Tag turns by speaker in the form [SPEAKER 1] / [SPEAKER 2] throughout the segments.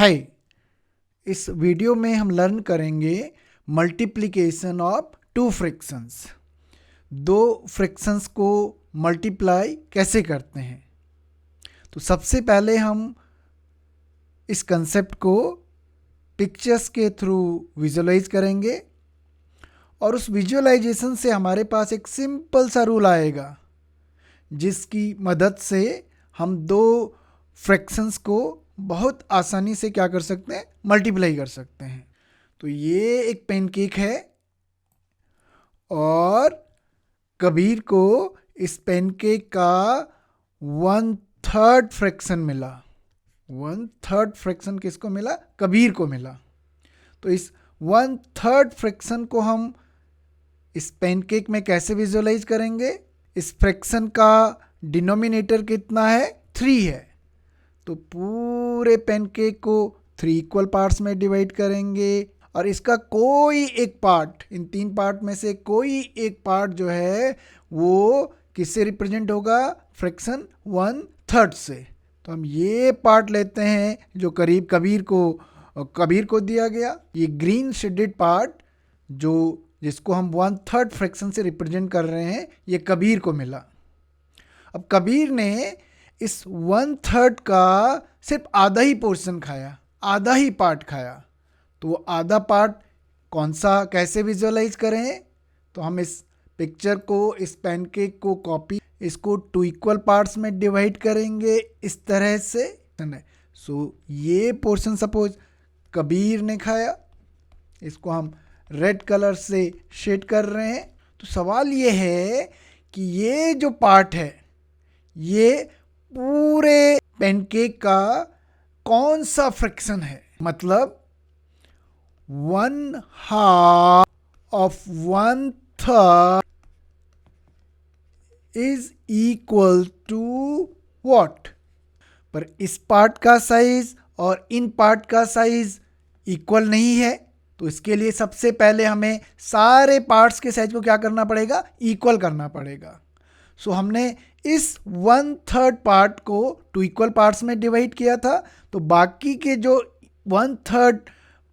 [SPEAKER 1] है। इस वीडियो में हम लर्न करेंगे मल्टीप्लिकेशन ऑफ टू फ्रैक्शंस। दो फ्रैक्शंस को मल्टीप्लाई कैसे करते हैं। तो सबसे पहले हम इस कंसेप्ट को पिक्चर्स के थ्रू विजुअलाइज करेंगे और उस विजुअलाइजेशन से हमारे पास एक सिंपल सा रूल आएगा जिसकी मदद से हम दो फ्रैक्शंस को बहुत आसानी से क्या कर सकते हैं, मल्टीप्लाई कर सकते हैं। तो ये एक पैनकेक है और कबीर को इस पैनकेक का 1/3 फ्रैक्शन मिला। 1/3 फ्रैक्शन किसको मिला? कबीर को मिला। तो इस 1/3 फ्रैक्शन को हम इस पैनकेक में कैसे विजुअलाइज करेंगे? इस फ्रैक्शन का डिनोमिनेटर कितना है? 3 है। तो पूरे पैनकेक को 3 इक्वल पार्ट्स में डिवाइड करेंगे और इसका कोई एक पार्ट, इन 3 पार्ट में से कोई एक पार्ट जो है वो किससे रिप्रेजेंट होगा? फ्रैक्शन 1/3 से। तो हम ये पार्ट लेते हैं जो करीब कबीर को दिया गया। ये ग्रीन शेडेड पार्ट जो जिसको हम 1/3 फ्रैक्शन से रिप्रेजेंट कर रहे हैं, ये कबीर को मिला। अब कबीर ने इस 1/3 का सिर्फ आधा ही पोर्शन खाया, आधा ही पार्ट खाया। तो वो आधा पार्ट कौन सा, कैसे विजुअलाइज करें? तो हम इस पिक्चर को, इस पैनकेक को कॉपी, इसको 2 इक्वल पार्ट्स में डिवाइड करेंगे इस तरह से। सो ये पोर्शन सपोज कबीर ने खाया, इसको हम रेड कलर से शेड कर रहे हैं। तो सवाल ये है कि ये जो पार्ट है ये पूरे पैनकेक का कौन सा फ्रैक्शन है? मतलब 1/2 of 1/3 is equal to what? पर इस पार्ट का साइज और इन पार्ट का साइज इक्वल नहीं है। तो इसके लिए सबसे पहले हमें सारे पार्ट्स के साइज को क्या करना पड़ेगा? इक्वल करना पड़ेगा। सो हमने इस 1/3 पार्ट को 2 इक्वल पार्ट्स में डिवाइड किया था। तो बाकी के जो 1/3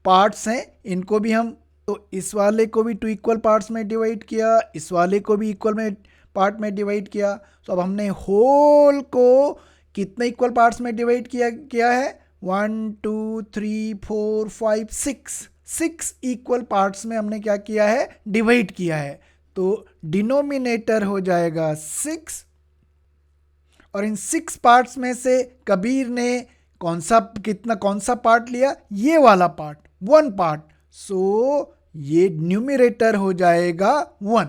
[SPEAKER 1] पार्ट्स हैं इनको भी हम, तो इस वाले को भी 2 इक्वल पार्ट्स में डिवाइड किया, इस वाले को भी इक्वल में पार्ट में डिवाइड किया। तो अब हमने होल को कितने इक्वल पार्ट्स में डिवाइड किया है? 1 2 3 4 5 6 इक्वल पार्ट्स में हमने क्या किया है? डिवाइड किया है। तो डिनोमिनेटर हो जाएगा 6 और इन 6 पार्ट्स में से कबीर ने कौन सा पार्ट लिया? ये वाला पार्ट, 1 पार्ट। सो ये न्यूमरेटर हो जाएगा 1।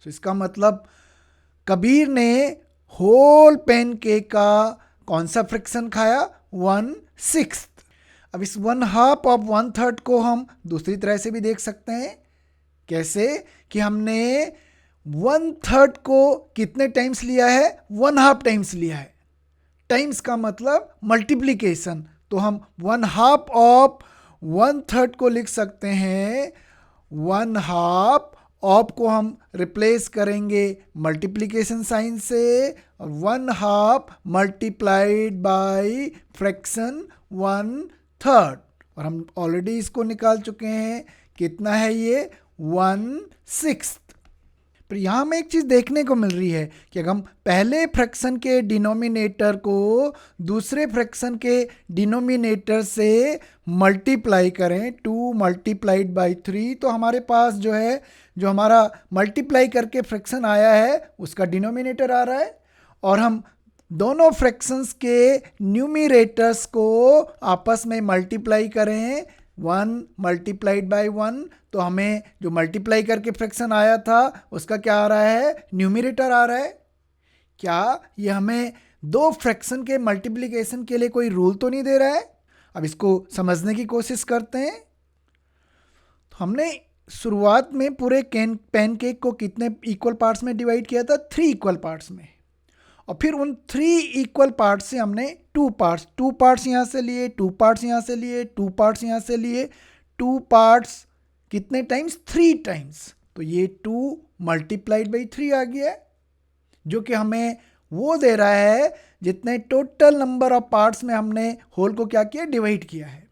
[SPEAKER 1] सो इसका मतलब कबीर ने होल पैनकेक का कौन सा फ्रैक्शन खाया? 1/6। अब इस 1/2 ऑफ 1/3 को हम दूसरी तरह से भी देख सकते हैं। कैसे? कि हमने 1/3 को कितने टाइम्स लिया है? 1/2 टाइम्स लिया है। टाइम्स का मतलब मल्टीप्लिकेशन। तो हम 1/2 ऑफ 1/3 को लिख सकते हैं 1/2 ऑफ को हम रिप्लेस करेंगे मल्टीप्लिकेशन साइन से, और 1/2 मल्टीप्लाइड बाय फ्रैक्शन 1/3। और हम ऑलरेडी इसको निकाल चुके हैं। कितना है ये? 1/6। पर यहाँ हमें एक चीज़ देखने को मिल रही है कि अगर हम पहले फ्रैक्शन के डिनोमिनेटर को दूसरे फ्रैक्शन के डिनोमिनेटर से मल्टीप्लाई करें, 2 मल्टीप्लाइड बाई 3, तो हमारे पास जो है, जो हमारा मल्टीप्लाई करके फ्रैक्शन आया है उसका डिनोमिनेटर आ रहा है। और हम दोनों फ्रैक्शंस के न्यूमरेटर्स को आपस में मल्टीप्लाई करें 1 मल्टीप्लाइड बाई 1, तो हमें जो मल्टीप्लाई करके फ्रैक्शन आया था उसका क्या आ रहा है? न्यूमरेटर आ रहा है। क्या ये हमें दो फ्रैक्शन के मल्टीप्लिकेशन के लिए कोई रूल तो नहीं दे रहा है? अब इसको समझने की कोशिश करते हैं। तो हमने शुरुआत में पूरे पैनकेक को कितने इक्वल पार्ट्स में डिवाइड किया था? 3 इक्वल पार्ट्स में। और फिर उन 3 इक्वल पार्ट्स से हमने 2 पार्ट्स यहाँ से लिए, 2 पार्ट्स यहाँ से लिए, 2 पार्ट्स यहाँ से लिए। 2 पार्ट्स कितने टाइम्स? 3 टाइम्स। तो ये 2 मल्टीप्लाइड बाई 3 आ गया है, जो कि हमें वो दे रहा है जितने टोटल नंबर ऑफ पार्ट्स में हमने होल को क्या किया, डिवाइड किया है।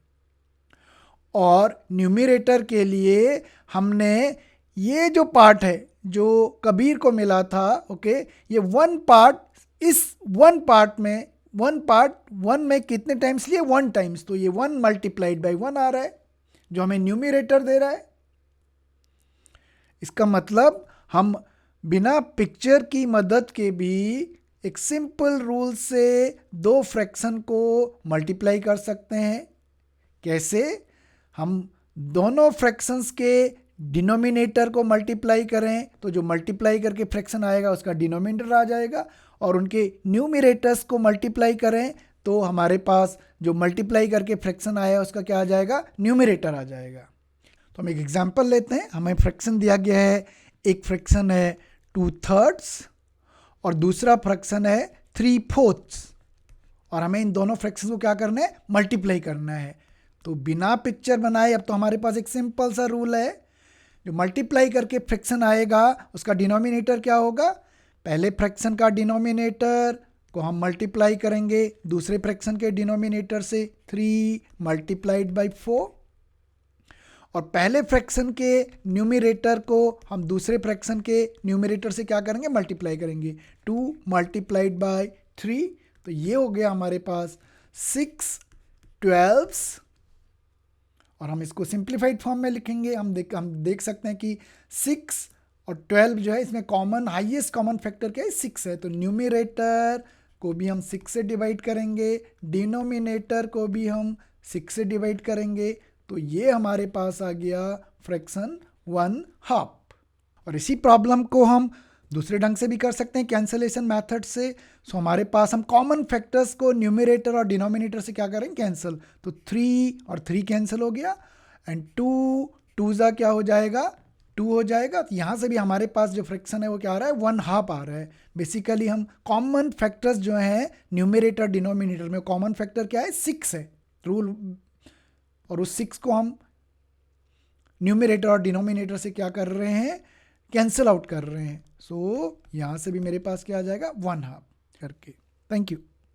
[SPEAKER 1] और न्यूमरेटर के लिए हमने ये जो पार्ट है जो कबीर को मिला था, ओके, ये वन पार्ट, इस वन पार्ट में वन में कितने टाइम्स लिए, 1 टाइम्स, तो ये 1 मल्टीप्लाइड बाई 1 आ रहा है जो हमें न्यूमरेटर दे रहा है। इसका मतलब हम बिना पिक्चर की मदद के भी एक सिंपल रूल से दो फ्रैक्शन को मल्टीप्लाई कर सकते हैं। कैसे? हम दोनों फ्रैक्शंस के डिनोमिनेटर को मल्टीप्लाई करें तो जो मल्टीप्लाई करके फ्रैक्शन आएगा उसका डिनोमिनेटर आ जाएगा, और उनके न्यूमरेटर्स को मल्टीप्लाई करें तो हमारे पास जो मल्टीप्लाई करके फ्रैक्शन आया उसका क्या आ जाएगा, न्यूमरेटर आ जाएगा। तो हम एक एग्जांपल लेते हैं। हमें फ्रैक्शन दिया गया है, एक फ्रैक्शन है 2/3 और दूसरा फ्रैक्शन है 3/4, और हमें इन दोनों फ्रैक्शन को क्या करना है, मल्टीप्लाई करना है। तो बिना पिक्चर बनाए अब तो हमारे पास एक सिंपल सा रूल है, जो मल्टीप्लाई करके फ्रैक्शन आएगा उसका डिनोमिनेटर क्या होगा, पहले फ्रैक्शन का डिनोमिनेटर को हम मल्टीप्लाई करेंगे दूसरे फ्रैक्शन के डिनोमिनेटर से 3 मल्टीप्लाइड बाई 4, और पहले फ्रैक्शन के न्यूमरेटर को हम दूसरे फ्रैक्शन के न्यूमरेटर से क्या करेंगे, मल्टीप्लाई करेंगे 2 मल्टीप्लाइड बाई 3। तो ये हो गया हमारे पास 6/12, और हम इसको सिंप्लीफाइड फॉर्म में लिखेंगे। हम देख सकते हैं कि 6 और 12 जो है इसमें कॉमन, हाईएस्ट कॉमन फैक्टर क्या है, 6 है। तो न्यूमरेटर को भी हम 6 से डिवाइड करेंगे, डिनोमिनेटर को भी हम 6 से डिवाइड करेंगे, तो ये हमारे पास आ गया फ्रैक्शन 1/2। और इसी प्रॉब्लम को हम दूसरे ढंग से भी कर सकते हैं, कैंसलेशन मेथड से। सो हमारे पास हम कॉमन फैक्टर्स को न्यूमरेटर और डिनोमिनेटर से क्या करेंगे, कैंसिल। तो 3 और 3 कैंसिल हो गया, एंड 2 ज़ा क्या हो जाएगा, 2 हो जाएगा। तो यहाँ से भी हमारे पास जो फ्रैक्शन है वो क्या आ रहा है, 1/2 आ रहा है। बेसिकली हम कॉमन फैक्टर्स जो हैं न्यूमरेटर डिनोमिनेटर में, कॉमन फैक्टर क्या है, 6 है रूल, और उस 6 को हम न्यूमरेटर और डिनोमिनेटर से क्या कर रहे हैं, कैंसिल आउट कर रहे हैं। सो यहाँ से भी मेरे पास क्या आ जाएगा, 1/2 करके। Thank you.